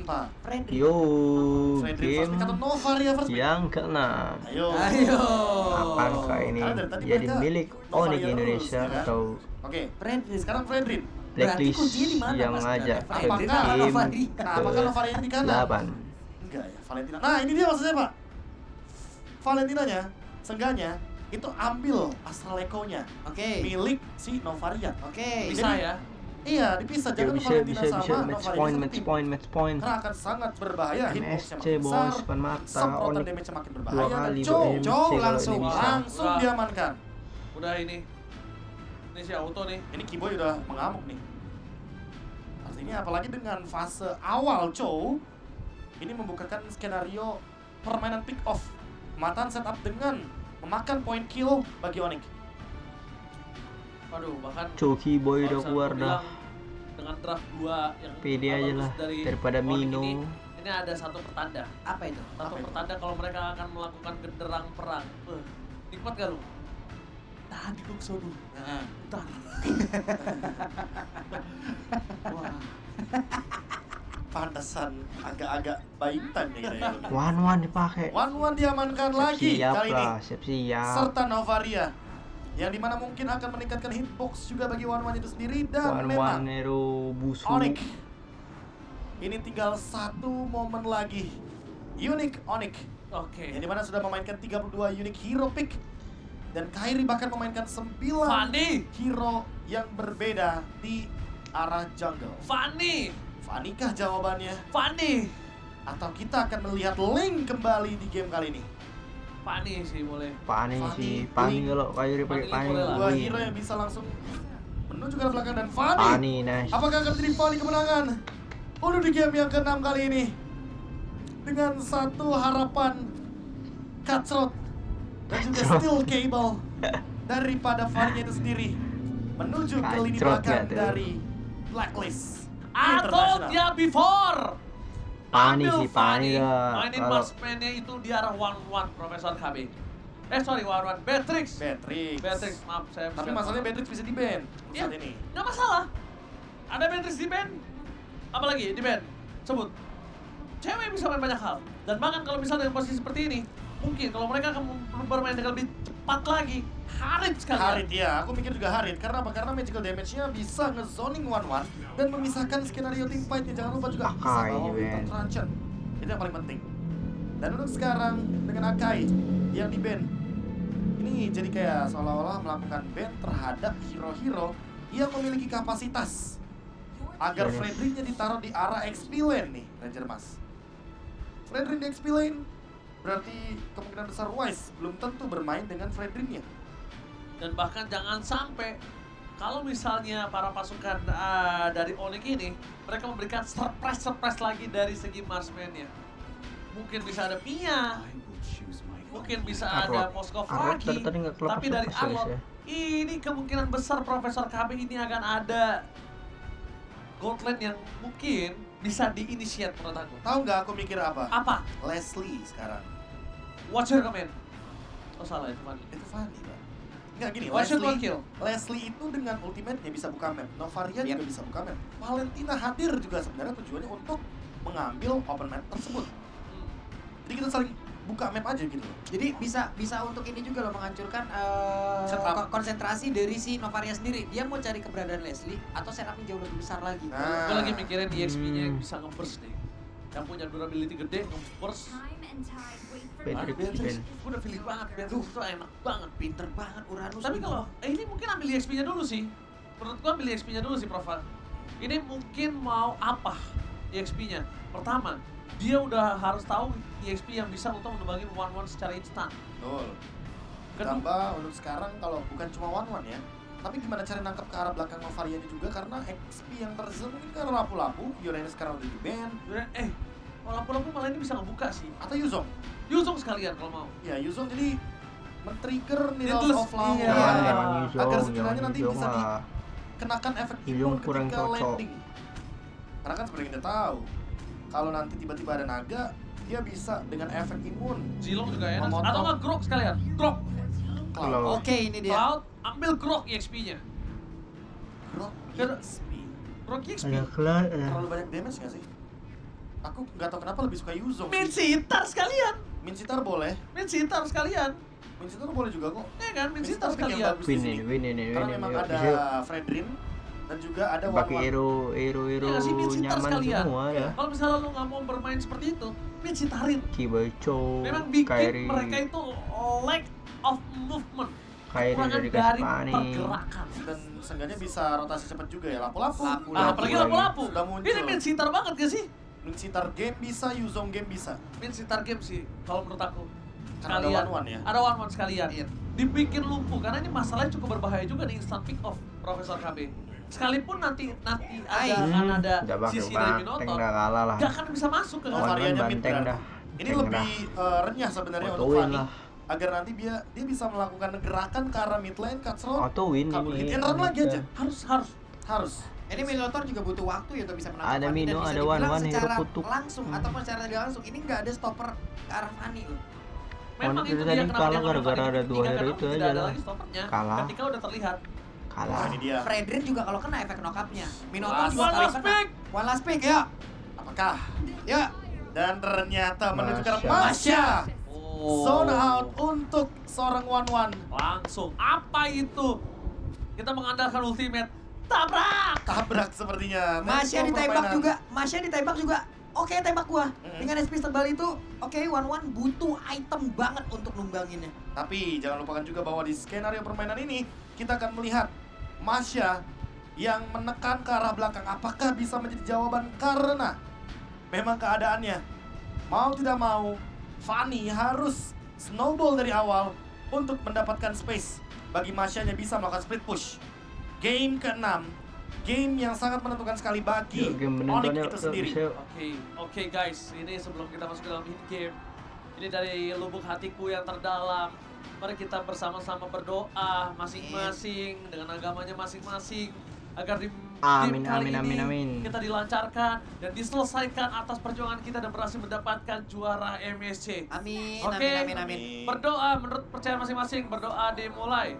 Pak. Fredrik. Yo, Fredrik first game pick atau Novaria first pick? yang keenam. Ayo. Apakah ini Karena dari tadi jadi mereka milik Novaria Onyx terus, Indonesia ya kan? atau Oke, Fredrik. sekarang Fredrik. Blacklist kuncinya di mana, yang Mas? ngajak Apakah ke Novaria? game Nah, apakah Novaria ini di kanan? ke-8? Enggak ya, Valentina. Nah, ini dia maksudnya, Pak. Valentinanya, seenggaknya itu ambil Astral Echo-nya Oke. milik si Novaria. Oke. Bisa ya. Iya, dipisah. Ya, Jangan bisa Valentina bisa sama match Novaria point, satu tim. match point. Karena akan sangat berbahaya. Hitbox-nya MSC makin besar, bos, pan mata semprotan Onyx damage-nya makin 2 berbahaya. Dan kali Chow BMC kalau langsung, ini bisa. langsung Wah. diamankan. Udah ini si auto nih. Ini Kiboy udah mengamuk nih. Artinya apalagi dengan fase awal Chow, ini membukakan skenario permainan pick off. Pemataan setup dengan memakan point kill bagi Onyx. Waduh, bahkan Coki boy kalau udah bisa keluar aku dah. bilang dengan draft 2 yang Pede aja bagus lah, dari daripada Onyx Mino. Ini ada satu pertanda. Apa itu? Satu Apa itu? pertanda kalau mereka akan melakukan genderang perang. Nikmat gak lu? Tahan di Sodo. Nah, Tahan. Wah. pantesan agak-agak buying time nih kayaknya. One dipakai. One diamankan lagi Siap kali ini. lah, siap. Serta Novaria. Yang dimana mungkin akan meningkatkan hitbox juga bagi One itu sendiri. Dan memang Nero busuk. Onyx. Ini tinggal satu momen lagi. Unique Onyx. Oke. Yang dimana sudah memainkan 32 unique hero pick. Dan Kairi bahkan memainkan 9 Fanny. hero yang berbeda di arah jungle. Fanny. Fanikah jawabannya? Fanny. Atau kita akan melihat Link kembali di game kali ini? Fanny sih boleh. Pani Fanny, sih, Pani Link. kalau kayu dipakai Fanny Pani. boleh lah. Dua win. hero yang bisa langsung menuju ke belakang dan Fanny. Pani nice. Apakah akan terjadi Fanny kemenangan? Untuk di game yang ke-6 kali ini. Dengan satu harapan Cutthroat dan juga Steel Cable daripada Fanny itu sendiri menuju ke lini Cutthroat belakang nggak tuh? dari Blacklist Atau International. dia before. Pani Ambil sih, Pani lah. Mainin Kalau- marksman-nya itu di arah 1-1 Profesor KB. Sorry 1-1 Beatrix. Beatrix. Maaf saya. Tapi masalahnya Beatrix bisa di-ban Iya, saat ini. nggak masalah. Ada Beatrix di band. Apalagi di band. Sebut. Cewek bisa main banyak hal. Dan bahkan kalau misalnya dengan posisi seperti ini, mungkin kalau mereka akan bermain dengan lebih cepat lagi, Harit sekali. Harit ya, aku mikir juga Harit. Karena apa? Karena magical damage-nya bisa nge-zoning 1-1 dan memisahkan skenario team fight-nya. Jangan lupa juga bisa Akai, bawa Winter Ben. Truncheon. Itu yang paling penting. Dan untuk sekarang dengan Akai yang di-ban, ini jadi kayak seolah-olah melakukan ban terhadap hero-hero yang memiliki kapasitas agar Yes. Fredericknya ditaruh di arah XP lane nih, Ranger Mas. Frederick di XP lane berarti kemungkinan besar Wise belum tentu bermain dengan Fredericknya. Dan bahkan jangan sampai kalau misalnya para pasukan dari Onyx ini mereka memberikan surprise lagi dari segi marksman-nya. Mungkin bisa ada Pia, mungkin bisa ada Moskov Arrot lagi. tadi nggak kelepas Tapi dari lepas guys awal ya. ini kemungkinan besar Profesor KB ini akan ada Goldland yang mungkin bisa diinisiat menurut aku. Tahu nggak aku mikir apa? Apa? Leslie sekarang. What's your comment? Oh salah itu Fanny. Itu Fanny, Pak. Nggak gini, What's your Leslie, kill? Leslie itu dengan ultimate-nya bisa buka map. Novaria Yep. juga bisa buka map. Valentina hadir juga sebenarnya tujuannya untuk mengambil open map tersebut. Jadi kita saling buka map aja gitu loh. Jadi bisa untuk ini juga loh menghancurkan Setup. konsentrasi dari si Novaria sendiri. Dia mau cari keberadaan Leslie atau setupnya jauh lebih besar lagi. Nah. Gue lagi mikirin EXP-nya yang bisa nge-burst nih. Yang punya durability gede, nge-burst. Patrick Beatrix, Ben. gue udah feeling banget, Beatrix tuh enak banget. Pinter banget Uranus. Tapi ini. kalau, ini mungkin ambil EXP-nya dulu sih. Menurut gue ambil EXP-nya dulu sih, Prof. Ini mungkin mau apa EXP-nya? Pertama, dia udah harus tahu EXP yang bisa untuk menebangi 1-1 secara instan. Betul. Kedua, Ditambah untuk sekarang kalau bukan cuma one ya, tapi gimana cara nangkep ke arah belakang Novaria ini juga karena XP yang tersisa mungkin karena lampu-lampu, Uranus sekarang udah di ban, lampu-lampu malah ini bisa ngebuka sih. atau Yuzong. Yuzong sekalian kalau mau. Ya, Yuzong jadi men-trigger Needles Needles, of Lava iya. Jangan Yuzong, agar jangan sekiranya nanti Yuzong bisa lah. dikenakan efek Yuzong imun kurang ketika cocok. landing. Karena kan seperti kita tahu, kalau nanti tiba-tiba ada naga, dia bisa dengan efek imun. Zilong juga enak. Memotong. Atau nggak Grok sekalian. Grok. Kalau Oke, ini dia. Cloud, ambil Grok EXP-nya. Grok Karena- EXP. Grok EXP. ada kelar. Terlalu banyak damage nggak sih? Aku nggak tahu kenapa lebih suka Yuzong Min sih. Sitar sekalian. Min Sitar boleh. Min Sitar sekalian. Min Sitar boleh juga kok. Ya kan, Min Min Sitar Sitar pick yang sekalian. bagus di sini. Win Karena memang yuk. ada Bisa Fredrin dan juga ada pakai Wan-Wan. hero Ya nggak sih, Min Sitar nyaman sekalian. semua ya. Kalau misalnya lu nggak mau bermain seperti itu, Min Sitarin. Kiboicho, Memang bikin Kairi, mereka itu lack of movement. Kairi Kekurangan dari dari Gaspani. pergerakan. Dan seenggaknya bisa rotasi cepat juga ya. Lapu-lapu. Ah, apalagi lapu-lapu. Sudah muncul. Ini Min Sitar banget gak sih? Min Sitar game bisa, Yuzong game bisa. Min Sitar game sih, kalau menurut aku. Karena ada Sekalian. Wan-Wan ya? Ada Wan-Wan sekalian. Dibikin lumpuh, karena ini masalahnya cukup berbahaya juga nih instant pick off Profesor KB. Sekalipun nanti akan ada udah pakai sisi dari banteng Minotaur, dah kalah lah. gak akan bisa masuk ke Wan-Wan variannya mid banteng berarti. dah. Ini Banteng lebih renyah sebenarnya Auto untuk win Fanny. lah. Agar nanti dia bisa melakukan gerakan ke arah mid lane, Cutthroat. Auto win Kamu ini. hit and run lagi aja. Harus. Ini Minotaur juga butuh waktu ya untuk bisa menangkap Ada Fanny Mino, dan bisa ada dibilang Wan-Wan, hero secara kutuk. langsung ataupun secara tidak langsung ini nggak ada stopper ke arah Fanny loh. Memang Wan itu tadi dia kenapa kalah dia ngambil gara-gara Fanny ada di dua ketiga, hero karena itu tidak aja ada lah. lagi stoppernya. Kalah. Ketika udah terlihat. Nah, Kalah. ini dia. Fredrin juga kalau kena efek knock-up-nya. Minotaur One juga kali last kena. pick. One last pick, ya. Apakah? Ya. Dan ternyata menuju ke arah Masya. Masya. Oh. Zone out untuk seorang Wan-Wan. Langsung. Apa itu? Kita mengandalkan ultimate. Tabrak! Tabrak sepertinya. Masya Tempo ditembak permainan. juga. Masya ditembak juga. Oke, tembak gua. Mm-mm. Dengan SP tebal itu, oke, Wan-Wan butuh item banget untuk nungganginnya. Tapi jangan lupakan juga bahwa di skenario permainan ini kita akan melihat Masya yang menekan ke arah belakang. Apakah bisa menjadi jawaban? Karena memang keadaannya mau tidak mau Fanny harus snowball dari awal untuk mendapatkan space bagi Masya-nya bisa melakukan split push. Game ke-6, game yang sangat menentukan sekali bagi Yuk, game Onyx menentukannya itu sendiri. Oke guys, ini sebelum kita masuk ke dalam in game, ini dari lubuk hatiku yang terdalam. Mari kita bersama-sama berdoa masing-masing dengan agamanya masing-masing agar di Amin, game kali amin, ini amin. kita dilancarkan dan diselesaikan atas perjuangan kita dan berhasil mendapatkan juara MSC. Amin, Oke. amin, amin, amin. Berdoa menurut percaya masing-masing, berdoa dimulai.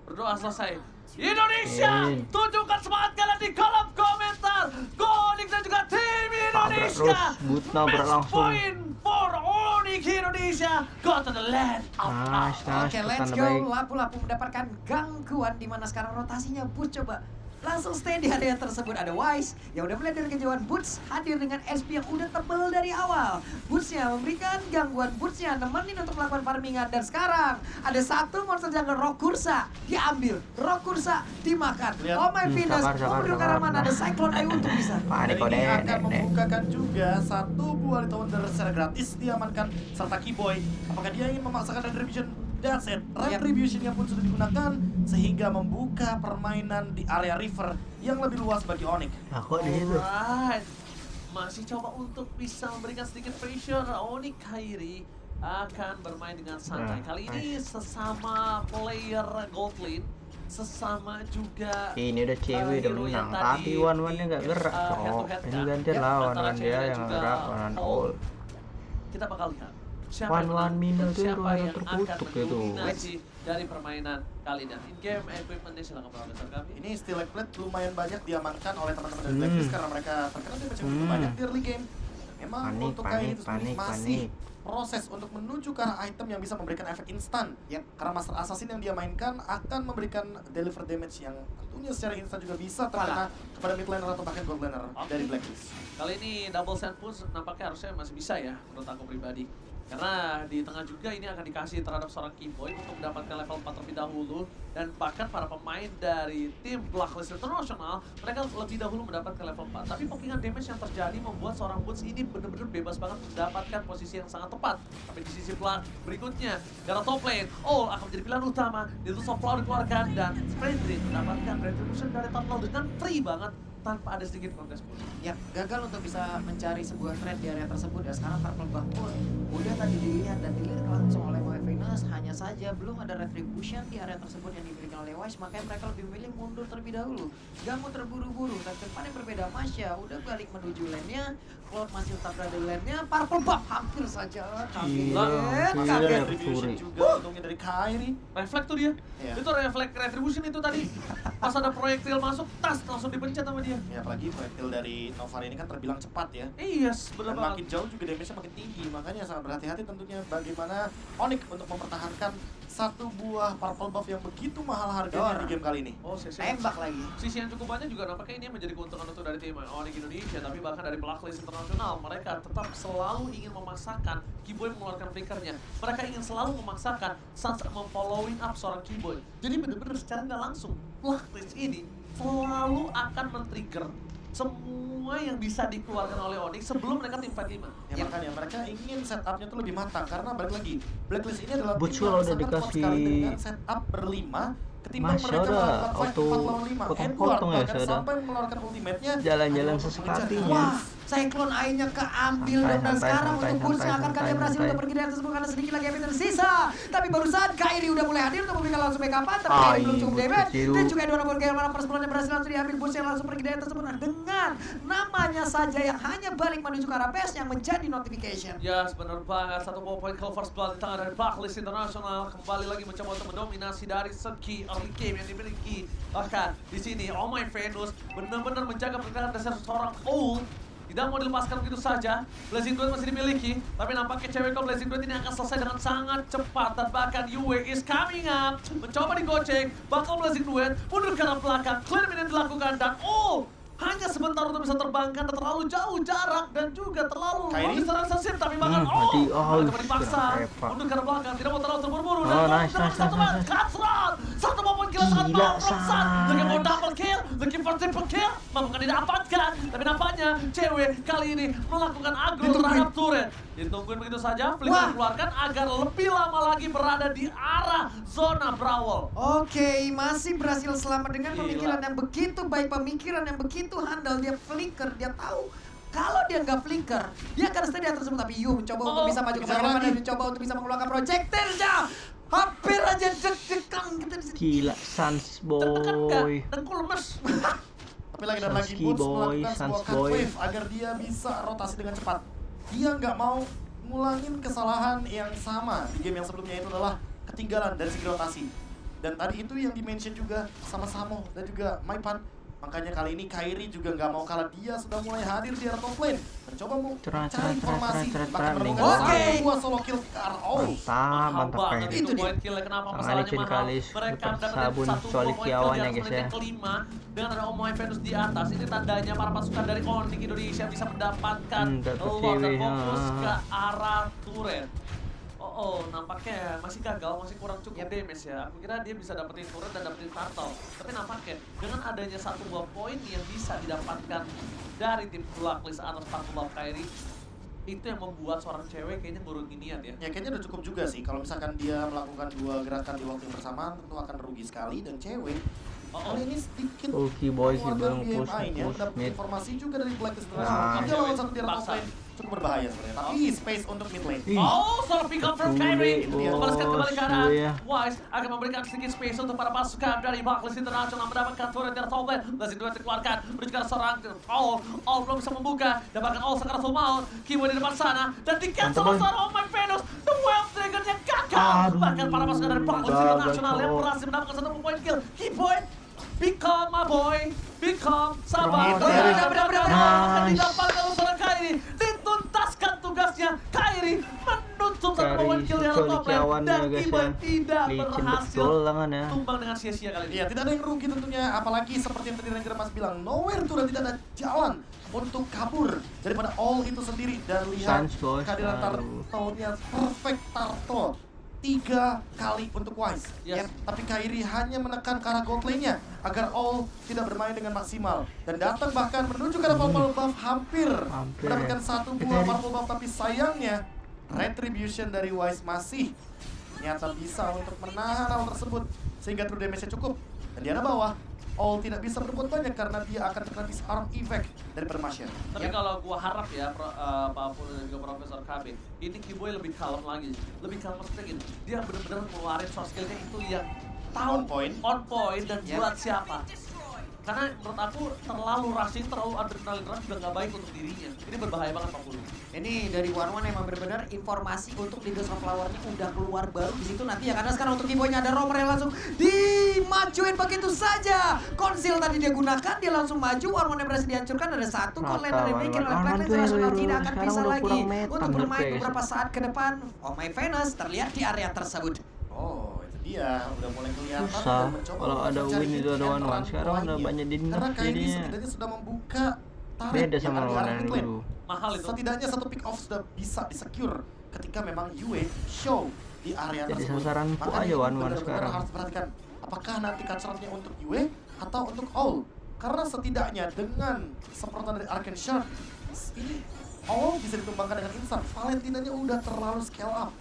Berdoa selesai. Indonesia, Amin. tunjukkan semangat kalian di kolom komentar. Onyx dan juga tim Indonesia. Terus Butna Match berlangsung. point for Onyx Indonesia. Go to the land of Nice, love. nice. Oke, let's pertanda go. baik. Lapu-lapu mendapatkan gangguan di mana sekarang rotasinya Boots coba langsung stay di area tersebut. Ada Wise yang udah melihat dari kejauhan. Boots hadir dengan SP yang udah tebel dari awal. Bootsnya memberikan gangguan. Bootsnya nemenin untuk melakukan farmingan. Dan sekarang ada satu monster jungle Rokursa diambil. Rokursa dimakan. Lihat. Oh my Venus. Sabar, Memberi ke arah mana? Ada Cyclone Ayu untuk bisa. Panik Dan kok ini deh, akan deh. membukakan juga satu buah Little Wonder secara gratis diamankan serta Keyboy. Apakah dia ingin memaksakan Retribution? That's it. Retribution-nya pun sudah digunakan sehingga membuka permainan di area river yang lebih luas bagi Onyx. Nah, kok di situ? Alright. Masih coba untuk bisa memberikan sedikit pressure. Onyx Kairi akan bermain dengan santai. Nah, Kali ini sesama player gold lane, sesama juga Ini udah cewek udah hero yang menang. Tapi Wan-Wannya di, gak gerak, head to cowok. head Ini kan. gantian Ya, lah antara Wan-Wan cewek dia dan yang juga gerak, Wan-Wan Paul. all. Kita bakal lihat siapa Wan-Wan yang menang Mino dan tuh siapa hero yang terkutuk akan itu. mendominasi dari permainan kali dan in game equipmentnya silakan Profesor kami. Ini Steel Plate lumayan banyak diamankan oleh teman-teman dari Hmm. Blacklist karena mereka terkena damage yang begitu banyak di early game. Memang Panik, untuk kali ini itu sendiri panik, masih panik. proses untuk menuju ke arah item yang bisa memberikan efek instan. Karena Master Assassin yang dia mainkan akan memberikan deliver damage yang tentunya secara instan juga bisa terkena kepada mid laner atau bahkan gold laner dari Blacklist. Kali ini double sand pun nampaknya harusnya masih bisa ya menurut aku pribadi. Karena di tengah juga ini akan dikasih terhadap seorang Keyboy untuk mendapatkan level 4 terlebih dahulu. Dan bahkan para pemain dari tim Blacklist International, mereka lebih dahulu mendapatkan level 4. Tapi pokingan damage yang terjadi membuat seorang Boots ini benar-benar bebas banget mendapatkan posisi yang sangat tepat. Tapi di sisi berikutnya, dari top lane, All akan menjadi pilihan utama. Itu soft flower dikeluarkan dan Fredrin mendapatkan retribution dari top lane dengan free banget tanpa ada sedikit kontes pun. Ya, gagal untuk bisa mencari sebuah trade di area tersebut. Dan sekarang Purple Buff pun udah tadi dilihat dan dilihat langsung oleh Moe Luminous, hanya saja belum ada retribution di area tersebut yang diberikan oleh Wise, makanya mereka lebih memilih mundur terlebih dahulu. Gak mau terburu-buru, dan depan yang berbeda Masya udah balik menuju lane-nya, Cloud masih tetap berada di lane-nya, Purple Buff hampir saja Gila, kaget. Retribution juga untungnya dari Kairi. Refleks tuh dia. Iya. Itu refleks retribution itu tadi. Pas ada proyektil masuk, tas langsung dipencet sama dia. Ya apalagi proyektil dari Nova ini kan terbilang cepat ya. Iya, bener Dan banget. makin jauh juga damage-nya makin tinggi, makanya sangat berhati-hati tentunya bagaimana Onyx untuk mempertahankan satu buah purple buff yang begitu mahal harganya di game kali ini. Oh, sisi Tembak lagi. sisi yang cukup banyak juga nampaknya ini menjadi keuntungan untuk dari tim Onyx Indonesia, tapi bahkan dari Blacklist Internasional mereka tetap selalu ingin memaksakan Keyboy mengeluarkan flickernya. Mereka ingin selalu memaksakan Sans memfollowing up seorang Keyboy. Jadi benar-benar secara nggak langsung Blacklist ini selalu akan men-trigger semua yang bisa dikeluarkan oleh Onyx sebelum mereka tim fight 5. Ya makanya mereka ingin setupnya tuh lebih matang karena balik lagi Blacklist ini adalah Boots tim kalau yang udah sangat kuat dikasih sekali dengan setup berlima ketimbang Masya mereka udah melakukan fight auto 4 lawan 5. potong-potong Edward ya, bahkan sudah. sampai mengeluarkan ultimate-nya Jalan-jalan hanya untuk sesekatinya. mengejar. Wah, Cyclone Eye-nya keambil Santai, dong, dan santai, sekarang santai, untuk Bulls yang santai, akan kalian santai, berhasil santai. untuk pergi dari tersebut karena sedikit lagi yang tersisa. Tapi barusan Kairi udah mulai hadir untuk memberikan langsung backup-an, tapi Kairi belum cukup Boots damage. kecil. Dan juga Edward bagaimana first blood yang berhasil langsung diambil, Bulls yang langsung pergi dari tersebut. Nah, dengan namanya saja yang hanya balik menuju ke arah base yang menjadi notification. Ya, benar banget. Satu poin kill first blood di tangan dari Blacklist Internasional. Kembali lagi mencoba untuk mendominasi dari segi early game yang dimiliki. Bahkan di sini, Oh My Venus benar-benar menjaga pergerakan dasar seorang Owl. Tidak mau dilepaskan begitu saja. Blazing Duet masih dimiliki, tapi nampaknya cewek kau Blazing Duet ini akan selesai dengan sangat cepat. Dan bahkan Yue is coming up, mencoba digocek, bakal Blazing Duet mundur ke arah belakang. Clear minute dilakukan dan hanya sebentar untuk bisa terbang karena terlalu jauh jarak dan juga terlalu Kairi? secara sensitif, tapi bahkan mati. coba dipaksa Hebat. mundur ke arah belakang, tidak mau terlalu terburu-buru Oh, dan nice, nice, satu nice, nice. Cutthroat, satu momen gila sangat Gila, bangsat, San. lagi mau double kill, lagi for triple kill, bukan didapatkan, tapi nampaknya cewek kali ini melakukan aggro terhadap turret. Ditungguin begitu saja, Flicker Wah. dikeluarkan agar lebih lama lagi berada di arah zona Brawl. Oke, masih berhasil selamat dengan Gila. pemikiran yang begitu baik, pemikiran yang begitu handal. Dia flicker, dia tahu kalau dia nggak flicker, dia akan stay di atas tersebut. Tapi Yu mencoba untuk bisa maju ke bisa depan lagi. dan mencoba untuk bisa mengeluarkan projectile-nya. Hampir aja deg-degan kita di sini. Gila, Sans Tertekan nggak? boy. Dengkul lemes. Tapi lagi dan lagi Sansky Boots boy, melakukan sebuah Sans cut boy. wave agar dia bisa rotasi dengan cepat. Dia nggak mau ngulangin kesalahan yang sama di game yang sebelumnya, itu adalah ketinggalan dari segi rotasi. Dan tadi itu yang di-mention juga sama Samo dan juga Maipan. Makanya kali ini Kairi juga nggak mau kalah, dia sudah mulai hadir di area top lane. Mencoba mau Cerah, cari informasi, cerah, bahkan cerah, menemukan cerah. satu buah solo kill ke arah Mantap, mantap banget kayak itu dia. poin kill. Kenapa Tangan masalahnya licin mahal? kali, Mereka super mendapatkan sabun satu solid poin kill kiawan di ya, atas guys, menit ya. yang kelima. Dengan ada Omoy Venus di atas, ini tandanya para pasukan dari Onyx Indonesia bisa mendapatkan dapat lot cewek, dan fokus ya. ke arah turret. Nampaknya masih gagal, masih kurang cukup damage ya. Aku kira dia bisa dapetin turret dan dapetin turtle. Tapi nampaknya dengan adanya satu buah poin yang bisa didapatkan dari tim Blacklist atas Purple Kairi, itu yang membuat seorang cewek kayaknya ngurungin niat ya. Ya kayaknya udah cukup juga sih. Kalau misalkan dia melakukan dua gerakan di waktu yang bersamaan, tentu akan rugi sekali. Dan cewek kali ini sedikit Oke boy, si mengeluarkan bang push, BMI-nya, push mendapat mid. informasi juga dari Blacklist Nah. International. Dia lawan satu di area top Paksa. lane cukup berbahaya sebenarnya. Tapi space untuk mid lane. Ih. Solo pick up from Sulit, Kyrie. bos, Membalaskan kembali ke arah iya. Wise akan memberikan sedikit space untuk para pasukan dari Blacklist International mendapatkan turret dari top lane. Blazing Duet dikeluarkan menuju ke arah seorang All belum bisa membuka. Dan bahkan All sekarang full mount. Kimo di depan sana dan di cancel Mantap, seorang Oh My Venus. The Wave Dragon-nya gagal. Aduh, Bahkan para pasukan dari Blacklist gagal, International yang cowok. berhasil mendapatkan satu poin kill. Keyboy, become my boy, become sabar. Itu Dan ya. benar-benar akan Nice. didapatkan oleh seorang Kairi. Dituntaskan tugasnya. Kairi menuntut satu Kairi poin kill di arah solid top lane. kiawan Dan ya, guys, Keyboy ya. tidak Licin berhasil betul tangannya. tumbang dengan sia-sia kali ini. Iya, tidak ada yang rugi tentunya, apalagi seperti yang tadi Ranger Mas bilang, nowhere to run, tidak ada jalan untuk kabur daripada All itu sendiri. Dan lihat Sans, bos. kehadiran Aduh. turtle-nya perfect turtle 3 kali untuk Wise. Yes. Tapi Kairi hanya menekan ke arah gold lane-nya agar All tidak bermain dengan maksimal. Dan datang bahkan menuju ke arah purple buff, hampir mendapatkan satu buah purple buff, tapi sayangnya retribution dari Wise masih nyata bisa untuk menahan hal tersebut sehingga true damage-nya cukup. Dan di arah bawah All tidak bisa berbuat banyak karena dia akan terkena disarm effect dari Permasien. Tapi kalau gua harap ya, Pak Pul dan juga Profesor KB, ini Kiboy lebih kalem lagi. Lebih kalem maksudnya gini, dia benar-benar ngeluarin soft skillnya itu yang tahu on point dan buat siapa. Karena menurut aku terlalu rushing, terlalu adrenalin rush juga nggak baik untuk dirinya. Ini berbahaya banget Pak Pul. Ini dari One emang benar-benar informasi untuk Leaders of Flower-nya udah keluar baru di situ nanti ya. Karena sekarang untuk Kiboy-nya ada Romer yang langsung dimajuin begitu saja. Konsil tadi dia gunakan, dia langsung maju. One yang berhasil dihancurkan, ada satu core lane yang dibikin oleh Black Lens Nasional tidak akan bisa lagi untuk bermain beberapa saat ke depan. Oh my Venus terlihat di area tersebut. Oh, itu dia udah mulai kelihatan Susah. dan mencoba Kalau ada mencari win itu ada hit and one-one. run Sekarang udah lainnya. banyak di Karena nerf Kairi jadinya. setidaknya sudah membuka tarik Beda yang sama ada di arah lawan yang mid lane. dulu. Mahal itu. Setidaknya satu pick off sudah bisa di-secure ketika memang Yue show di area Jadi tersebut. sasaran ku Makanya aja ini one-one benar-benar sekarang. harus perhatikan apakah nanti kacrotnya untuk Yue atau untuk All. Karena setidaknya dengan semprotan dari Arcane Shard ini All bisa ditumbangkan dengan instan. Valentinanya udah terlalu scale up.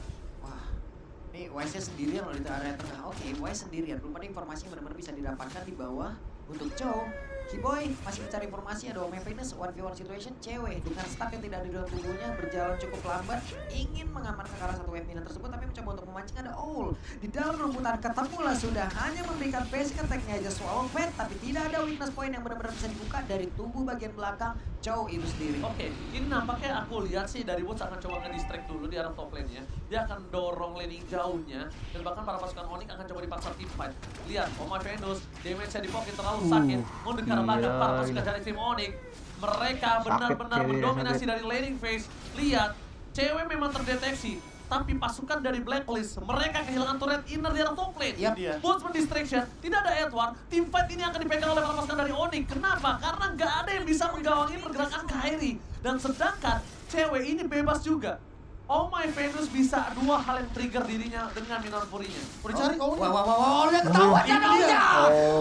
Nih Wise-nya sendirian loh di area tengah. Oke, Wise sendirian. Belum ada informasi yang benar-benar bisa didapatkan di bawah. Untuk Chow, Kiboy masih mencari informasi ada Ome Venus 1v1 situation cewek dengan stack yang tidak ada di dalam tubuhnya berjalan cukup lambat ingin mengamankan ke arah satu wave minion tersebut tapi mencoba untuk memancing ada Owl di dalam rumputan ketemulah sudah hanya memberikan basic attack-nya aja Swallow Pet tapi tidak ada weakness point yang benar-benar bisa dibuka dari tubuh bagian belakang Chow itu sendiri. Oke, ini nampaknya aku lihat sih dari Woods akan coba nge-distract dulu di arah top lane-nya. Dia akan dorong laning jauhnya dan bahkan para pasukan Onyx akan coba dipaksa team fight. Lihat, Oh My Venus, damage-nya di pocket terlalu sakit. Mendekat belakang para pasukan dari tim Onyx. Mereka benar-benar cewek, mendominasi sakit. dari laning phase. Lihat, cewek memang terdeteksi. Tapi pasukan dari Blacklist, mereka kehilangan turret inner di arah top lane. Yap, dia. Boots distraction, tidak ada Edward, tim fight ini akan dipegang oleh para pasukan dari Onyx. Kenapa? Karena nggak ada yang bisa menggawangi pergerakan Kairi. Dan sedangkan cewek ini bebas juga. Oh My Venus bisa dua hal yang trigger dirinya dengan Minor Fury-nya. Udah cari All. Wow, udah ketahuan ya Ini dia.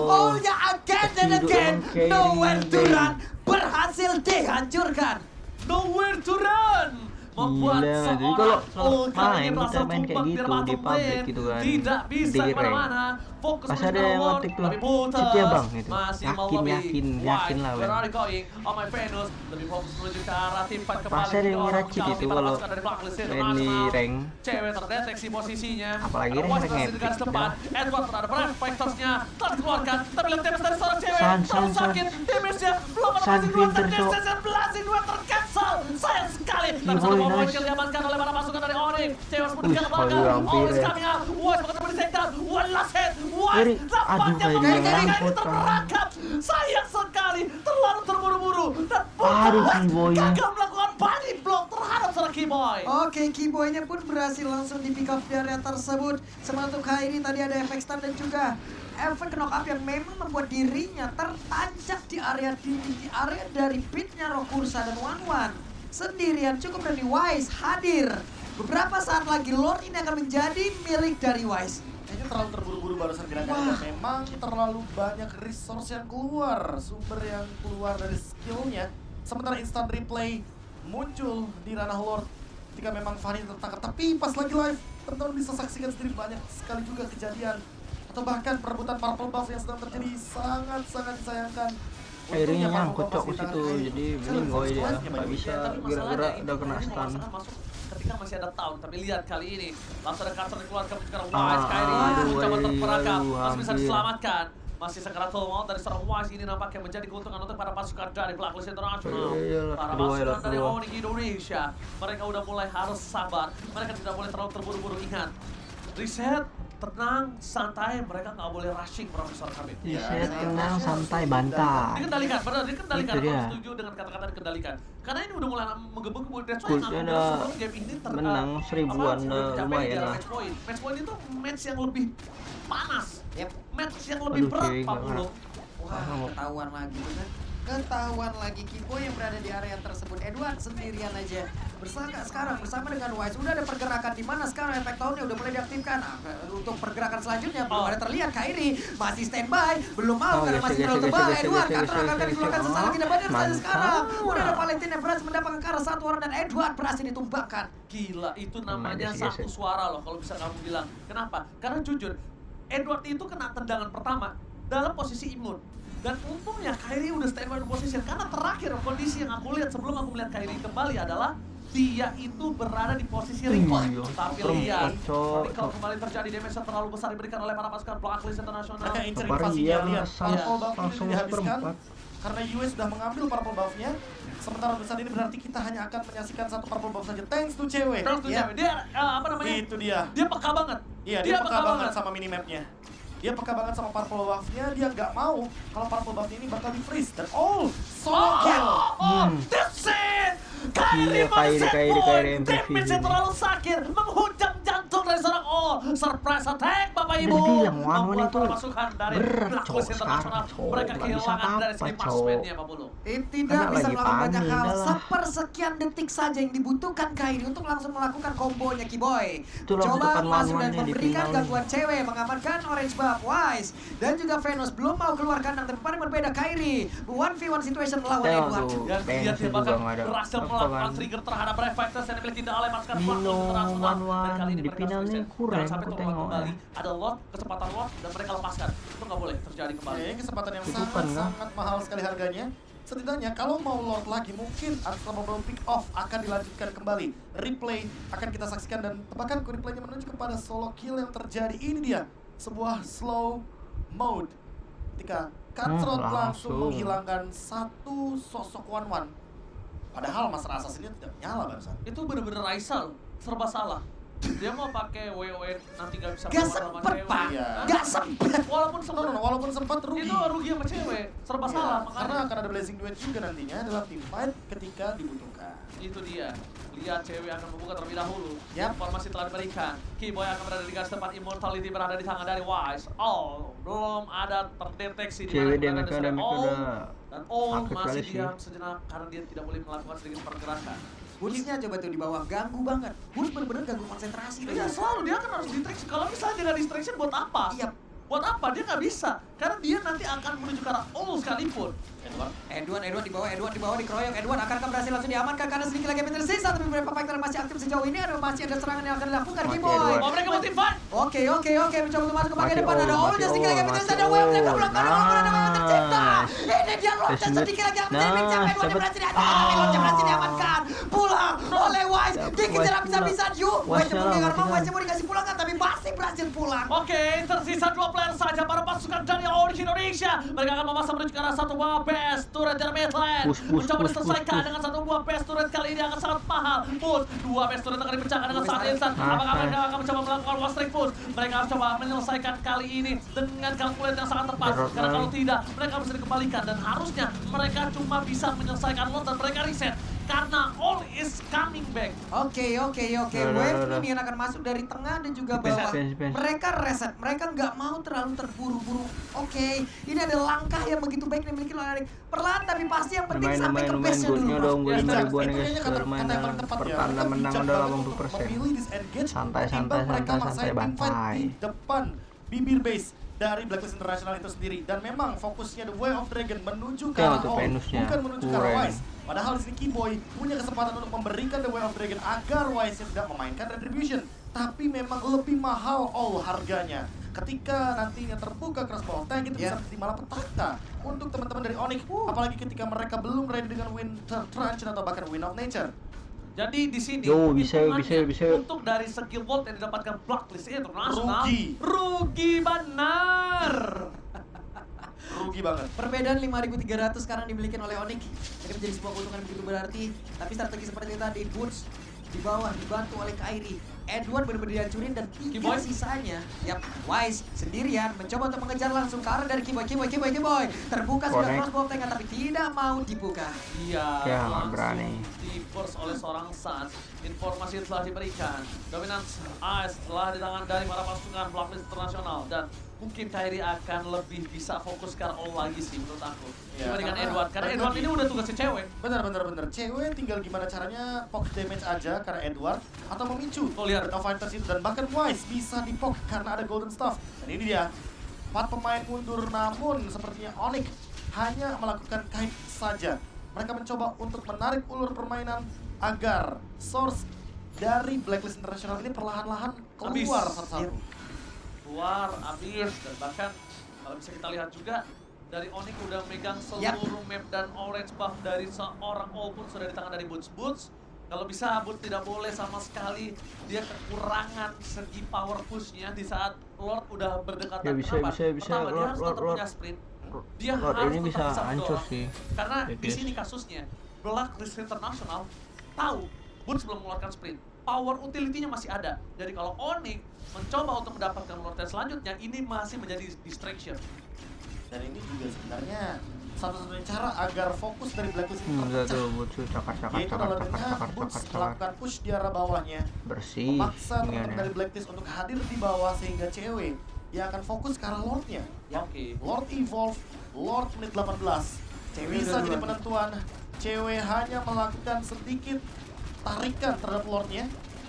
All-nya again and again, Kairi, nowhere to Kairi. run, berhasil dihancurkan. Nowhere to run! Membuat Gila, jadi seorang kalau Ul kali ini main, merasa kita main kayak tumbang di gitu, bottom di public lane. gitu kan, Tidak bisa di rank. kemana-mana. Fokus Pas menuju ada ke yang Lord, ngetik tuh, tapi putus. cheat ya bang, gitu. Masih Yakin, melobi. yakin lah, Where Bang. are you going? Oh My Venus lebih fokus menuju ke arah tim fight kembali. Pas ada yang Didorong ngira cheat menjauh itu di para kalau pasukan dari Blacklist main di International. rank. Cewek terdeteksi posisinya. Apalagi Ada rank Wise masih di epic, garis depan. dah. Edward terhadap reflectors-nya telah dikeluarkan. Tapi lihat damage dari seorang cewek. San, Terlalu San. sakit. Damage-nya belum ada San Blazing Duel pinter, Cok. tercancel. Blazing Duel tercancel. Sayang sekali. Tapi Kiboy, satu poin nice. kill diamankan oleh para pasukan dari Onyx. Cewek seperti ke Wih, belakang. Kairi hampir Always ya. coming up. Wise bakal dapat di-takedown. One last hit. Wise Kairi, nampaknya aduh, Kairi membuat yang Kairi ngangkut, terperangkap. Sayang sekali. Terlalu terburu-buru. Dan Aduh, Wise Kiboy. gagal melakukan body block terhadap seorang Kiboy. Oke, Kiboy-nya pun berhasil langsung di pick up di area tersebut. Sementara untuk Kairi tadi ada efek stun dan juga efek knock up yang memang membuat dirinya tertancap di area dari pitnya Rokursa dan Wan sendirian cukup dari Wise hadir. Beberapa saat lagi Lord ini akan menjadi milik dari Wise. Kayaknya terlalu terburu-buru barusan gerakannya dan memang terlalu banyak resource yang keluar, sumber yang keluar dari skillnya. Sementara instant replay muncul di ranah Lord ketika memang Fanny tertangkap. Tapi pas lagi live, teman-teman bisa saksikan sendiri banyak sekali juga kejadian atau bahkan perebutan purple buff yang sedang terjadi sangat-sangat disayangkan. Kairinya Untungnya nyangkut purple cok buff ke di situ, tangan Kairi. jadi Saya mending lebih goy dia, fokus nggak bisa Ya, tapi gara-gara masalahnya ini udah kena ini stun. masalah masuk ketika masih ada tahun. Tapi lihat kali ini langsung ada cutter dikeluarkan sekarang Ah, Wise. Kairi aduh, mencoba terperangkap, aduh, masih bisa hampir. diselamatkan. Masih sekeratul maut dari seorang Wise ini nampaknya menjadi keuntungan untuk para pasukan dari Blacklist International. Iyalah, Para kedua ya, pasukan dari kedua. Onyx Indonesia, mereka udah mulai harus sabar. Mereka tidak boleh terlalu terburu-buru. Ingat, reset, tenang, santai. Mereka nggak boleh rushing, Profesor Kabit. Reset, tenang, santai, bantai. Dikendalikan, benar dikendalikan. Itu Aku dia. setuju dengan kata-kata dikendalikan. Karena ini udah mulai menggebu-gebu. That's why Goldnya aku ada sebelum game ini menang 1000-an, lumayan lah. Match point. Match point itu match yang lebih panas. Yep. Match yang lebih Aduh, berat, cewek Pak nggak Bulu. Wah, ketahuan lagi kan? Ketahuan lagi Kiboy yang berada di area tersebut. Edward sendirian aja. Sekarang bersama dengan Wise udah ada pergerakan di mana sekarang efek tahunnya udah mulai diaktifkan. Nah, untuk pergerakan selanjutnya belum ada terlihat. Kairi masih standby, belum mau karena masih terlalu tebal. Edward Katra akan dikeluarkan sesaat lagi dapat saja sekarang. Udah ada Valentin yang berhasil mendapatkan ke arah satu orang dan Edward berhasil ditumbangkan. Gila, itu namanya Geser, satu geser. suara loh kalau bisa kamu bilang. Kenapa? Karena jujur, Edward itu kena tendangan pertama dalam posisi imun. Dan untungnya Kyrie udah standby di position karena terakhir kondisi yang aku lihat sebelum aku melihat Kyrie kembali adalah dia itu berada di posisi recall. Iya, Tapi perempuan, lihat, cok. recall kembali terjadi, damage yang terlalu besar diberikan oleh para pasukan Blacklist Internasional. Mereka incer Kemarin invasinya, dia lihat langsung- purple buff ini langsung dihabiskan seperempat. karena US sudah mengambil purple buff-nya. Sementara untuk saat ini berarti kita hanya akan menyaksikan satu purple buff saja. Thanks to cewek. Terus tuh Iya. cewek, dia apa namanya? Itu dia. Dia peka banget. Iya, dia peka banget sama minimapnya. Dia peka banget sama purple buff-nya, dia nggak mau kalau purple buff ini bakal di-freeze. Dan solo kill! That's it! Iya, Kyrie MVP Damage yang ini. terlalu sakit, menghujam jantung dari seorang surprise attack, Bapak Ibu. Udah bilang, one-one Membuat itu para pasukan dari berat, Blacklist cowok, Internasional, sekarang, cowok. mereka Nggak bisa kehilangan dari apa-apa, segi cowok. marksman-nya, Pak Bulu. Tidak Karena bisa lagi melakukan banyak panik, hal. udah lah. Sepersekian detik saja yang dibutuhkan Kyrie untuk langsung melakukan kombonya Kiboy. Itu langsung Coba depan masuk dan one-one-nya di memberikan final gangguan cewek, mengamankan orange buff Wise dan juga Venus belum mau keluar kandang, tapi paling berbeda Kyrie 1v1 situation melawan Tengok Edward. tuh. Dan dia Venus juga bahkan nggak ada berhasil apa melakukan kan. trigger terhadap reflectors yang dimiliki oleh pasukan Dino Blacklist Internasional. one-one. Dan kali ini Di mereka final harus nih reset. kurang, Jangan sampai aku terulang tengok kembali. ya. Ada lot, kecepatan lot, dan mereka lepaskan. Itu nggak boleh terjadi kembali. Ini kesempatan yang Tutupan, sangat mahal sekali harganya. Setidaknya kalau mau Lord lagi mungkin Unstoppable Pick Off akan dilanjutkan kembali. Replay akan kita saksikan dan tebakan replaynya menuju kepada solo kill yang terjadi. Ini dia sebuah slow mode ketika Cutthroat langsung langsung. menghilangkan satu sosok one-one. Padahal Master Assassin-nya tidak menyala barusan. Itu bener-bener Raisa loh, serba salah. Dia mau pakai WoE nanti nggak bisa Gak keluar sama sempet cewek. pak, Iya. gak sempet. Walaupun No, sempat, walaupun sempat rugi. itu rugi sama cewek, serba Iya, salah. karena Makanya akan ada Blazing Duet juga nantinya dalam team fight ketika dibutuhkan. itu dia. Lihat cewek akan membuka terlebih dahulu. Yap. Informasi telah diberikan. Keyboy akan berada di garis depan, Immortality berada di tangan dari Wise. Belum ada terdeteksi di Cewek mana damage keberadaan dari udah dan sakit masih kali sih. diam sejenak karena dia tidak boleh melakukan sedikit pergerakan. Boots-nya coba tuh di bawah, ganggu banget. Boots bener-bener ganggu konsentrasi. Iya selalu dia kan harus distraction. Kalau misalnya dia nggak distraction buat apa? Iya. Buat apa? Dia nggak bisa. Karena dia nanti akan menuju ke arah sekalipun. Edward di bawah dikeroyok. Edward akankah berhasil langsung diamankan karena sedikit lagi meter sisa, tapi beberapa fighter masih aktif sejauh ini. Masih ada serangan yang akan dilakukan Mati Kiboy. Edward. Oh mereka mau team fight? Oke, mencoba untuk masuk ke bagian Mati depan. Ada all, All, mati sedikit lagi all, meter mati ada Wave, mereka all. belum ada Wave tercipta. Nice. Ini dia loncat Desmond. sedikit lagi yang menjadi Nah, bincang. Edward dapat. berhasil diancam, tapi loncat berhasil diamankan. Pulang oleh Wise, Dapat dikejar Wise habis-habisan. Yuk, pula. Wise Wise mau lah, mau mati Wise mau dikasih pulang kan, tapi masih berhasil pulang. Oke, tersisa 2 player saja para pasukan dari Onyx Indonesia. Mereka akan memasang menuju ke arah satu buah base turret dari midlane. Push, Mencoba push, diselesaikan push. dengan satu buah base turret kali ini akan sangat mahal. Push, 2 base turret akan dipecahkan dengan sangat instan. Apakah mereka akan mencoba melakukan one strike push? Mereka harus coba menyelesaikan kali ini dengan kalkulasi yang sangat tepat. Berat, Karena kalau man. tidak, mereka bisa dikembalikan dan harusnya mereka cuma bisa menyelesaikan lot dan mereka reset. Karena all is coming back. Oke. Udah, Wave udah. ini akan masuk dari tengah dan juga Defense, bawah. defense. Mereka reset, mereka nggak mau terlalu terburu-buru. Oke, ini ada langkah yang begitu baik yang dimiliki oleh Erik. Perlahan tapi pasti yang penting sampai ke base-nya goodnya dulu. dong, gue Ya, 5 ribuan Itu ya guys, kayaknya kata bermain yang paling tepat ya. pertanda Mereka menang bijak udah banget untuk 80%. memilih disengage Santai, ketimbang santai, mereka santai, maksain santai, team fight bantai. di depan bibir base dari Blacklist International itu sendiri. Dan memang fokusnya The Way of Dragon menuju ke Tengok arah tuh All, Venusnya, bukan menuju ke arah keren. Wise. Padahal di sini Keyboy punya kesempatan untuk memberikan The Way of Dragon agar Wise tidak memainkan Retribution. Tapi memang lebih mahal All harganya. Ketika nantinya terbuka crossbow tank itu bisa menjadi malapetaka untuk teman-teman dari Onyx. Apalagi ketika mereka belum ready dengan Winter Truncheon atau bahkan Wind of Nature. Jadi di sini Yo, bisa. hitungannya untuk dari skill vault yang didapatkan Blacklist Internasional rugi benar. Rugi banget. Perbedaan 5.300 sekarang dimiliki oleh Onyx. Ini menjadi sebuah keuntungan yang begitu berarti. Tapi strategi seperti tadi, Boots di bawah dibantu oleh Kyrie. Edward benar-benar dihancurin dan 3 Keyboy. sisanya. Yap, Wise sendirian mencoba untuk mengejar langsung ke arah dari Keyboy. Terbuka sudah Connect. crossbow tank tapi tidak mau dibuka. Iya, Ya, langsung berani. di-force oleh seorang Suns. Informasi telah diberikan. Dominance Ice telah di tangan dari para pasukan Blacklist Internasional dan mungkin Kyrie akan lebih bisa fokus ke all lagi sih menurut aku. Ya, Dibandingkan karena Edward, karena balik Edward lagi. ini udah tugasnya cewek. Bener. Cewek tinggal gimana caranya poke damage aja karena Edward atau memicu Tuh, lihat. No Fighters itu dan bahkan Wise bisa di poke karena ada Golden Staff. Dan ini dia 4 pemain mundur namun sepertinya Onyx hanya melakukan kite saja. Mereka mencoba untuk menarik ulur permainan agar source dari Blacklist International ini perlahan-lahan keluar Habis. satu-satu. Keluar, habis, dan bahkan kalau bisa kita lihat juga dari Onyx udah megang seluruh map dan orange buff dari seorang All pun sudah di tangan dari Boots. Boots, kalau bisa Boots tidak boleh sama sekali dia kekurangan segi power pushnya di saat Lord udah berdekatan. Ya, bisa, Kenapa? bisa. Pertama, dia harus tetap Lord. punya sprint. Dia Lord harus ini tetap bisa hancur mendorong. sih. Karena di Blacklist. sini kasusnya, Blacklist International tahu Boots belum mengeluarkan sprint. Power utility-nya masih ada. Jadi kalau Onyx mencoba untuk mendapatkan Lord yang selanjutnya, ini masih menjadi distraction. Dan ini juga sebenarnya satu-satunya cara agar fokus dari Blacklist ini Udah terpecah. tuh, Boots cakar. Yaitu kalau dengan Boots melakukan push di arah bawahnya, Bersih. memaksa teman-teman iniannya. dari Blacklist untuk hadir di bawah sehingga cewek yang akan fokus ke arah Lordnya. Oke. Lord Evolve, Lord menit 18. Cewek Bisa udah jadi duluan. penentuan. Cewek hanya melakukan sedikit tarikan terhadap Lordnya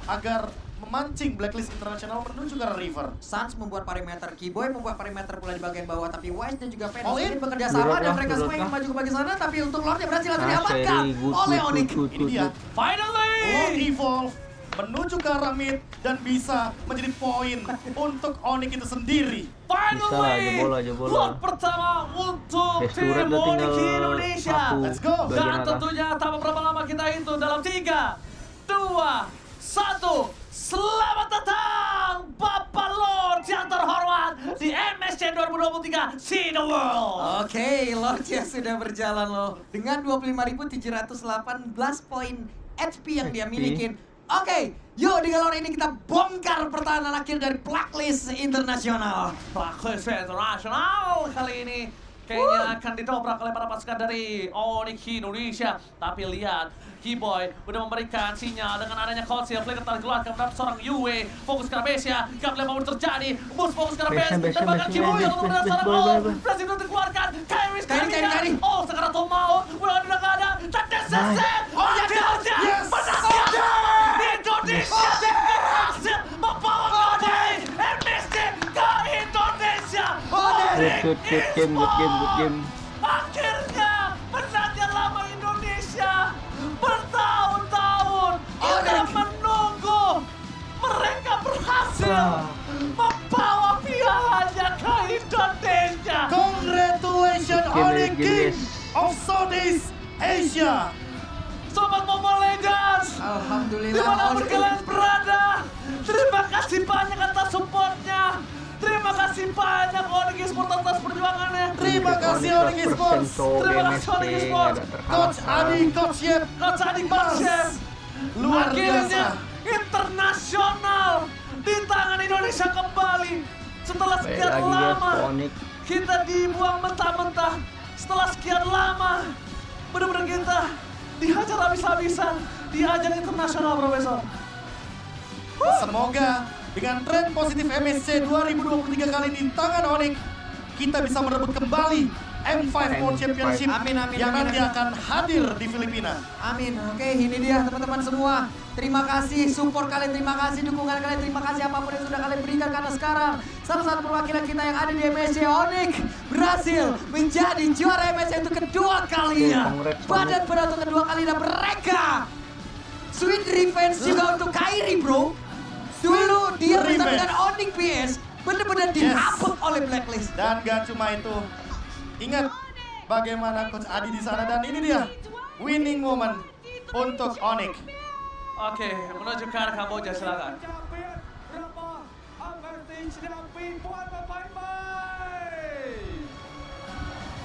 agar memancing Blacklist International menuju ke arah River. Suns membuat perimeter, Keyboy membuat perimeter pula di bagian bawah, tapi Wise dan juga Venus All in. ini bekerja sama dan mereka semua ingin Berat lah. maju ke bagian sana, tapi untuk Lordnya berhasil langsung Ah, diamankan seri, good, oleh good, Onyx. good, Ini good, dia, good. Finally! Lord Evolve menuju ke arah mid dan bisa menjadi poin untuk Onyx itu sendiri. Finally! Bisa, jebol. Lord pertama untuk Restoran tim udah Onyx tinggal Indonesia. satu. Let's go. Bagian Dan atas. tentunya tak beberapa lama kita itu dalam 3, 2, 1. Selamat datang Bapak Lord yang terhormat di MSC 2023 See the World. Oke, Lordnya sudah berjalan loh dengan 25.718 poin HP yang dia HP. miliki. Oke, yuk di galon ini kita bongkar pertahanan akhir dari Blacklist Internasional. Blacklist International kali ini kayaknya akan ditobrak oleh para pasukan dari Onyx Indonesia. Tapi lihat, Keyboy udah memberikan sinyal dengan adanya Conceal. Flicker telah dikeluarkan dari seorang Yue. Fokus ke arah Besia, gak boleh mau terjadi. Bus fokus ke arah Bes, Besia, dan bahkan Besia, Keyboy Besia, untuk melihat Besia, seorang Besia, All. Besia. Berhasil untuk dikeluarkan. Kairi Kairi. Oh, sekarang Tomao udah gak ada. Tanda seset. Oh, ya, Akhirnya yes. menangnya Indonesia berhasil membawa Onyx MSC ke Indonesia. Good game. Akhirnya penantian lama Indonesia bertahun-tahun kita menunggu mereka berhasil membawa pialanya ke Indonesia. Congratulations Onyx Game, King guys. of Southeast Asia. Sobat Mobile Legends, Alhamdulillah dimanapun Onyx. kalian berada, terima kasih banyak atas supportnya. Terima kasih banyak Onyx Esports atas perjuangannya. Terima kasih Onyx Esports. Terima kasih Onyx Esports. Coach Adi, Coach Yep, Coach Adi Pasien. luar Akhirnya biasa. internasional di tangan Indonesia kembali. Setelah Baik sekian lagi guys, lama Onyx. kita dibuang mentah-mentah. Setelah sekian lama benar-benar kita dihajar habis-habisan di ajang internasional, Profesor. Semoga dengan tren positif MSC 2023 kali ini di tangan Onyx, kita bisa merebut kembali M5 World Championship Amin, yang nanti amin. akan hadir di Filipina. Amin. Oke, ini dia teman-teman semua. Terima kasih support kalian, terima kasih dukungan kalian, terima kasih apapun yang sudah kalian berikan karena sekarang salah satu perwakilan kita yang ada di MSC Onyx berhasil menjadi juara MSC untuk kedua kalinya. Congrats, Badan berat untuk kedua kali dan mereka sweet revenge juga untuk Kairi, bro. Dulu dia bersama Revenge. dengan Onyx PS benar-benar dihabuk oleh Blacklist. Dan gak cuma itu, ingat bagaimana Coach Adi di sana, dan ini dia winning moment untuk Onyx. Oke, menuju ke arah Kamboja, silakan.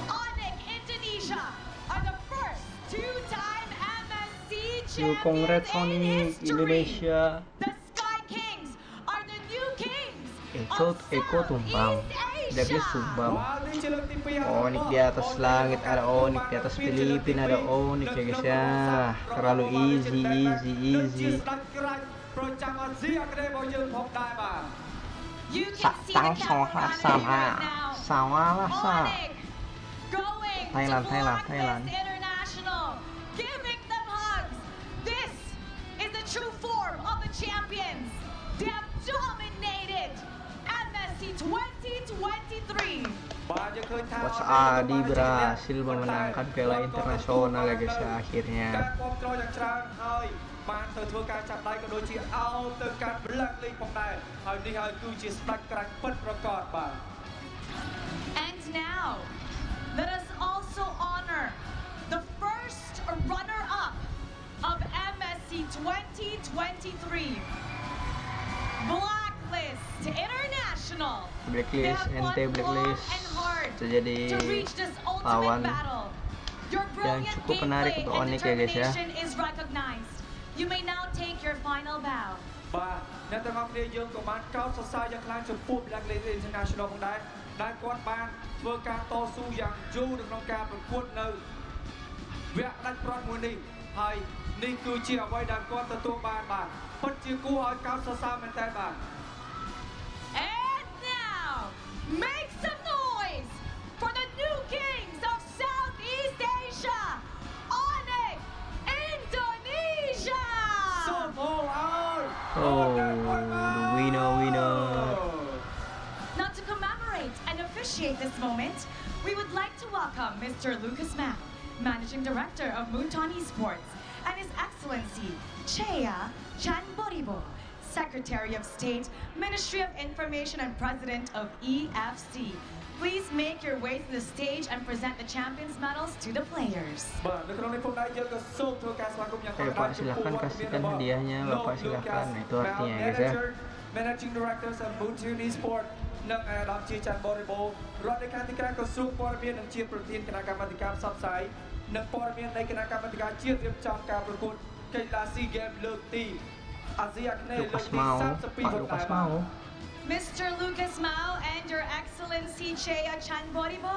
Onyx Indonesia are the first two-time MSC Yo, champions congrats in Onyx history. Indonesia. The Sky Kings are the new kings Eko of tumbang. Southeast Blacklist Asia. tumbang. Onyx di atas langit, ada Onyx di atas Filipina, ada Onyx ya guys ya. Terlalu easy. You can see the camera on sama right now. sawalah sa. Onyx going Thailand, to Thailand, Blacklist Thailand. International, giving them hugs. This is the true form of the champions. They have dominated MSC 2023. Coach Adi berhasil memenangkan piala internasional ya guys ya akhirnya. បានទៅធ្វើការចាប់ដៃក៏ដូចជាអោទៅកាន់ Black League ផងដែរហើយនេះហើយគឺជាស្ដេចក្រាញ់ពិតប្រាកដបាទ And now, let us also honor the first runner-up of MSC 2023, Blacklist International. Blacklist, They have NT fought long Blacklist and hard itu jadi to reach this ultimate lawan battle. Your yang brilliant cukup menarik gameplay untuk and Onyx ya guys ya. determination is recognized. You may now take your final bow. បាទអ្នកទាំងអស់គ្នាយើងក៏បានកោតសរសើរយ៉ាងខ្លាំងចំពោះ Blacklist International ផងដែរដែលគាត់បានធ្វើការតស៊ូយ៉ាងយូរនៅក្នុងការប្រកួតនៅវគ្គដាច់ប្រត់មួយនេះហើយនេះគឺជាអ្វីដែលគាត់ទទួលបានបាទពិតជាគួរឲ្យកោតសរសើរមែនតើបាទ And now, make some noise for the new kings of Southeast Asia, Onyx Indonesia! សូមហៅឲ្យ Oh, the winner. Now to commemorate and officiate this moment, we would like to welcome Mr. Lucas Mack, Managing Director of Moonton Esports, and His Excellency Chea Chanboribo, Secretary of State, Ministry of Information and President of EFC. Please make your way to the stage and present the champions medals to the players. បាទនៅក្នុងនេះផងដែរយើងក៏សូមធ្វើការស្វាគមន៍យ៉ាង Oke, Pak, silahkan kasihkan hadiahnya, Bapak, silahkan. Itu artinya ya, guys ya. Managing Director of Moonton Esports និងអាដាមជាច័ន្ទបរិបូរណ៍រដ្ឋលេខាធិការក្រសួងព័ត៌មាននិងជាប្រធានគណៈកម្មាធិការផ្សព្វផ្សាយនិងព័ត៌មាននៃគណៈកម្មាធិការជាតិរៀបចំការប្រកួតកីឡា SEA Games លើកទីអាស៊ីអាគ្នេយ៍លើក Lukas ទី mau, 32 Pak Lukas mau. Mr. Lucas Mao and Your Excellency Chea Chanboribo,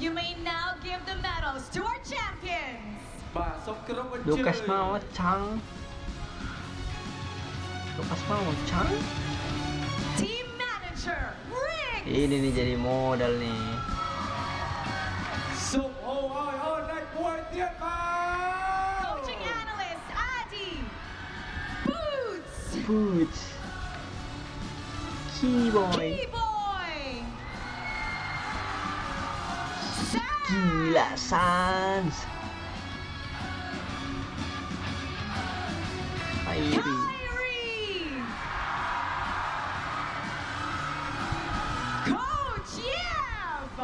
you may now give the medals to our champions. បាទសូមគោរពអញ្ជើញ Lukas mau Chang. Lukas mau Chang. Team Manager, Riggs! Ini nih jadi modal nih. សូមហៅឲ្យអូនដាច់មួយទៀតបាទ Coaching Analyst, Adi! Boots! Boots. Keyboy. Keyboy! Sam! Gila Sans. Airi. Kyrie! Coach Yev!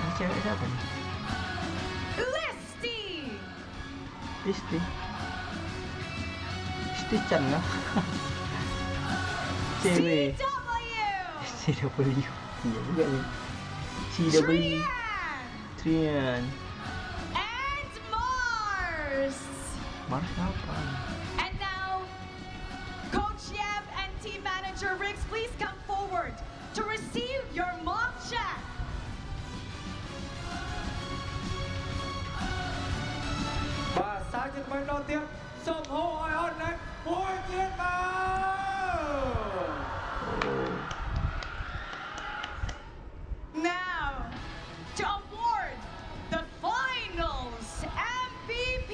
Ini cewek siapa nih? Listy! Isti. Isti Chan lah. Cewek. CW! CW. Iya juga nih. CW. Trian! Trian. And Mars! Mars apa? And now, Coach Yev and Team Manager Riggs, please come forward to receive your mock check.បាទសាជាថ្មីដល់ទៀតសូមហៅឲ្យអូនដាច់មួយទៀតបាទ Now, to award the finals MVP,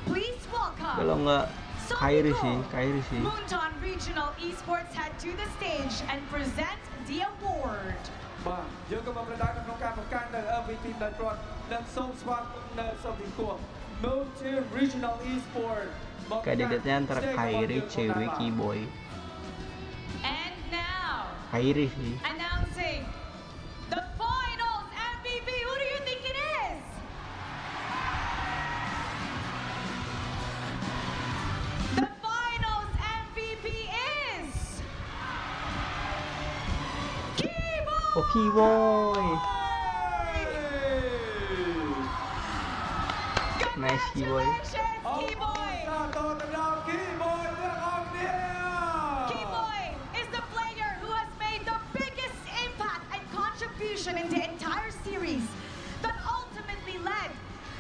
please welcome. Kalau nggak Kairi sih, Kairi sih. Moonton Regional Esports head to the stage and present the award. បាទយើងក៏មកប្រដាល់ក្នុងការបង្កើតនៅ MVP ដែលប្រត់និងសូមស្វាគមន៍នៅសូមទីគោះ Moonton Regional Esports Kandidatnya antara Kairi, cewek, Keyboy. And now, Kairi sih. announcing the finals MVP. Who do you think it is? The finals MVP is Keyboy! Oh, Keyboy. Nice, Keyboy. Congratulations, អរគុណ Keyboy! សាទរទៅដល់ Keyboy ទាំងអស់គ្នា Keyboy is the player who has made the biggest impact and contribution in the entire series that ultimately led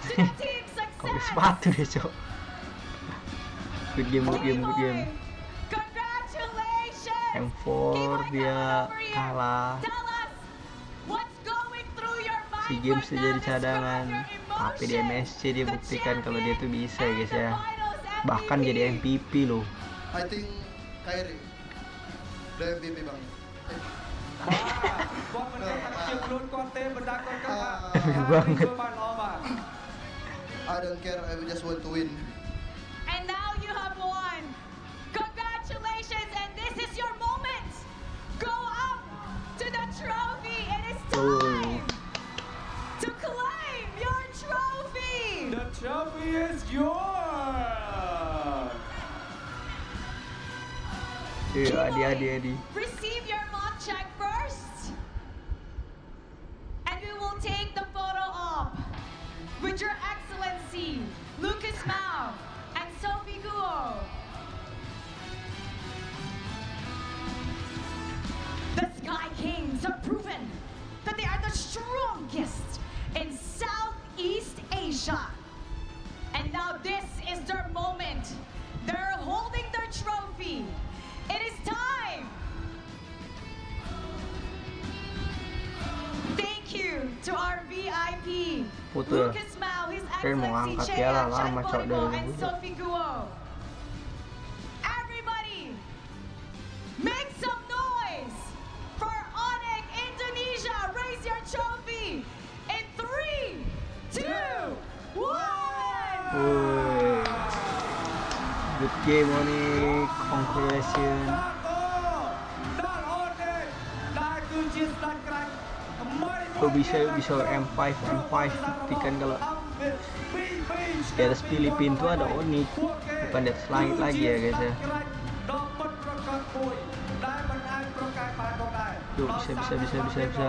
to the team's Kok beli success. sepatu deh, Cok. Good game, good game, good game. Congratulations! M4 Keyboy, dia come over here. kalah. Tell us what's going through your mind SEA Games right now. jadi Describe cadangan, your tapi di emotions. MSC dia The buktikan kalau dia tuh champion bisa ya guys and the ya. finals Bahkan MVP. jadi MVP loh. I think Kairi. The MVP bang. បាទគាត់មិនដឹងថាជាខ្លួនគាត់ទេប៉ុន្តែគាត់គិតថា Banget. ធ្វើបានល្អបាទ I don't care. I just want to win. And now you have won. Congratulations, and this is your moment. Go up to the trophy. It is time. trophy is yours. Adi. Receive your mock check first. And we will take the photo op with Your Excellency, Lucas Mao and Sophie Guo. The Sky Kings have proven that they are the strongest in Southeast Asia. And now this is their moment. They're holding their trophy. It is time. Thank you to our VIP, Putul. Lucas Mao, His Kirain mau Excellency angkat ya lah, Chea lama cok Chanpolimo, dari and dulu. Sophie Guo. Everybody, make some noise for Onyx Indonesia. Raise your trophy in 3, 2, 1. Woi. Good game Onyx, congratulations. Kok bisa M5 buktikan kalau di atas Filipina tuh ada Onyx, bukan di atas langit lagi ya guys ya. Tuh bisa.